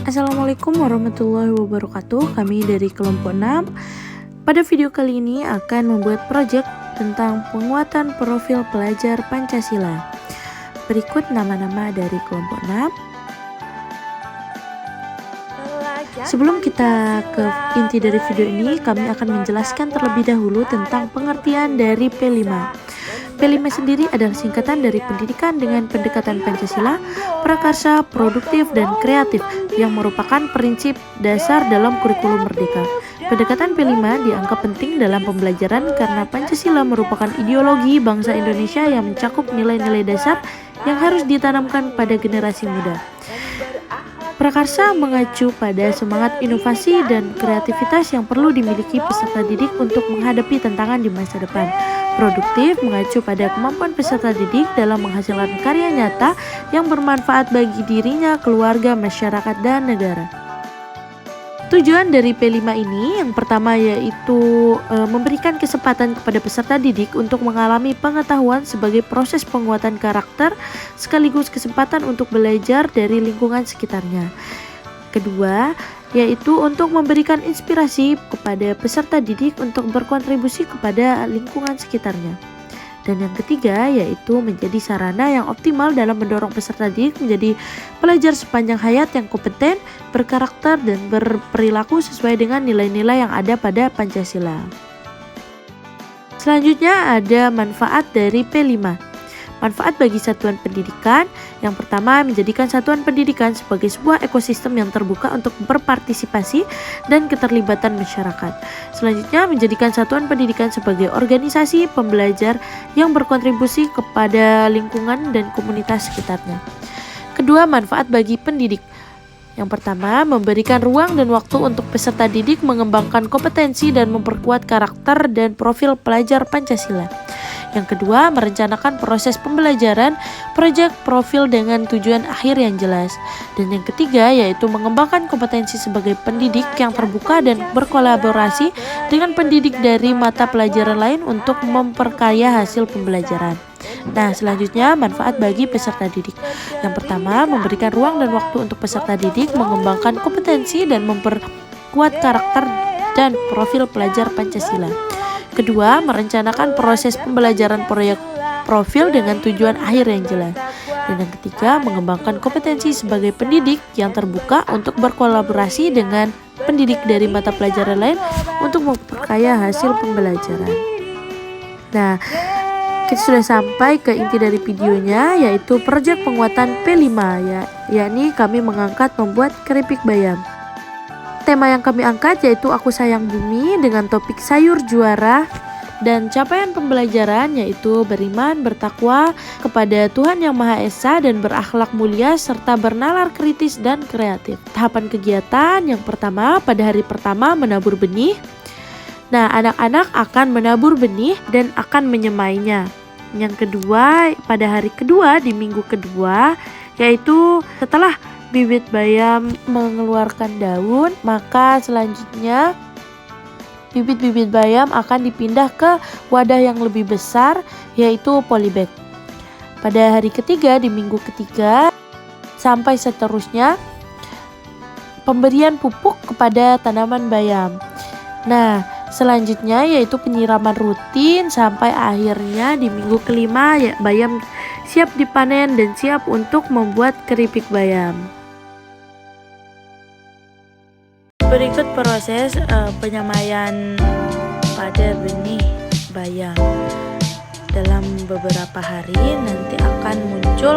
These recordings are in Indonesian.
Assalamualaikum warahmatullahi wabarakatuh. Kami dari kelompok 6. Pada video kali ini akan membuat proyek tentang penguatan profil pelajar Pancasila. Berikut nama-nama dari kelompok 6. Sebelum kita ke inti dari video ini, kami akan menjelaskan terlebih dahulu tentang pengertian dari P5. P5 sendiri adalah singkatan dari pendidikan dengan pendekatan Pancasila, prakarsa, produktif, dan kreatif yang merupakan prinsip dasar dalam kurikulum merdeka. Pendekatan P5 dianggap penting dalam pembelajaran karena Pancasila merupakan ideologi bangsa Indonesia yang mencakup nilai-nilai dasar yang harus ditanamkan pada generasi muda. Prakarsa mengacu pada semangat inovasi dan kreativitas yang perlu dimiliki peserta didik untuk menghadapi tantangan di masa depan. Produktif mengacu pada kemampuan peserta didik dalam menghasilkan karya nyata yang bermanfaat bagi dirinya, keluarga, masyarakat, dan negara. Tujuan dari P5 ini yang pertama yaitu memberikan kesempatan kepada peserta didik untuk mengalami pengetahuan sebagai proses penguatan karakter sekaligus kesempatan untuk belajar dari lingkungan sekitarnya. Kedua, yaitu untuk memberikan inspirasi kepada peserta didik untuk berkontribusi kepada lingkungan sekitarnya. Dan yang ketiga yaitu menjadi sarana yang optimal dalam mendorong peserta didik menjadi pelajar sepanjang hayat yang kompeten, berkarakter, dan berperilaku sesuai dengan nilai-nilai yang ada pada Pancasila. Selanjutnya ada manfaat dari P5. Manfaat bagi satuan pendidikan. Yang pertama, menjadikan satuan pendidikan sebagai sebuah ekosistem yang terbuka untuk berpartisipasi dan keterlibatan masyarakat. Selanjutnya, menjadikan satuan pendidikan sebagai organisasi pembelajar yang berkontribusi kepada lingkungan dan komunitas sekitarnya. Kedua, manfaat bagi pendidik. Yang pertama, memberikan ruang dan waktu untuk peserta didik mengembangkan kompetensi dan memperkuat karakter dan profil pelajar Pancasila. Yang kedua, merencanakan proses pembelajaran, proyek profil dengan tujuan akhir yang jelas. Dan yang ketiga, yaitu mengembangkan kompetensi sebagai pendidik yang terbuka dan berkolaborasi dengan pendidik dari mata pelajaran lain untuk memperkaya hasil pembelajaran. Nah, selanjutnya manfaat bagi peserta didik. Yang pertama, memberikan ruang dan waktu untuk peserta didik mengembangkan kompetensi dan memperkuat karakter dan profil pelajar Pancasila. Kedua, merencanakan proses pembelajaran proyek profil dengan tujuan akhir yang jelas. Dan yang ketiga, mengembangkan kompetensi sebagai pendidik yang terbuka untuk berkolaborasi dengan pendidik dari mata pelajaran lain untuk memperkaya hasil pembelajaran. Nah, kita sudah sampai ke inti dari videonya, yaitu proyek penguatan P5, yakni kami mengangkat membuat keripik bayam. Tema yang kami angkat yaitu Aku Sayang Bumi dengan topik sayur juara, dan capaian pembelajaran yaitu beriman, bertakwa kepada Tuhan Yang Maha Esa dan berakhlak mulia serta bernalar kritis dan kreatif. Tahapan kegiatan yang pertama, pada hari pertama menabur benih. Nah, anak-anak akan menabur benih dan akan menyemainya. Yang kedua, pada hari kedua di minggu kedua, yaitu setelah bibit bayam mengeluarkan daun, maka selanjutnya bibit-bibit bayam akan dipindah ke wadah yang lebih besar, yaitu polybag. Pada hari ketiga di minggu ketiga sampai seterusnya, pemberian pupuk kepada tanaman bayam. Nah, selanjutnya yaitu penyiraman rutin sampai akhirnya di minggu kelima bayam siap dipanen dan siap untuk membuat keripik bayam. Berikut proses penyemaian pada benih bayam. Dalam beberapa hari nanti akan muncul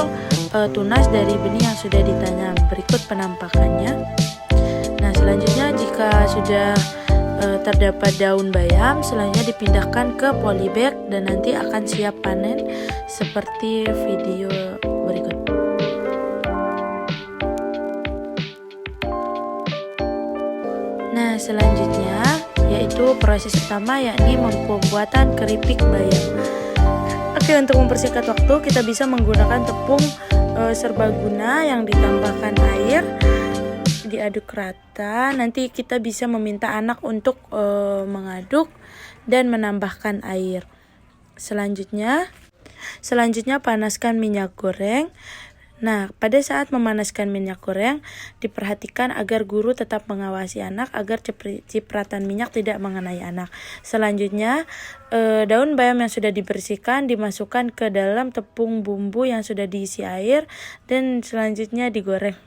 tunas dari benih yang sudah ditanam. Berikut penampakannya. Nah, selanjutnya jika sudah terdapat daun bayam, selanjutnya dipindahkan ke polybag dan nanti akan siap panen seperti video berikut. Nah, selanjutnya yaitu proses pertama yakni pembuatan keripik bayam. Oke, untuk mempersingkat waktu kita bisa menggunakan tepung serbaguna yang ditambahkan air, diaduk rata. Nanti kita bisa meminta anak untuk mengaduk dan menambahkan air. Selanjutnya panaskan minyak goreng. Nah, pada saat memanaskan minyak goreng, diperhatikan agar guru tetap mengawasi anak agar cipratan minyak tidak mengenai anak. Selanjutnya, daun bayam yang sudah dibersihkan dimasukkan ke dalam tepung bumbu yang sudah diisi air dan selanjutnya digoreng.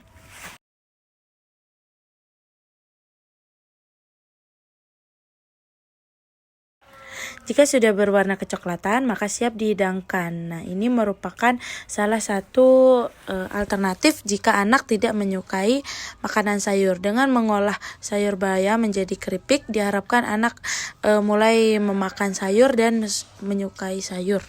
Jika sudah berwarna kecoklatan, maka siap dihidangkan. Nah, ini merupakan salah satu alternatif jika anak tidak menyukai makanan sayur. Dengan mengolah sayur bayam menjadi keripik, diharapkan anak mulai memakan sayur dan menyukai sayur.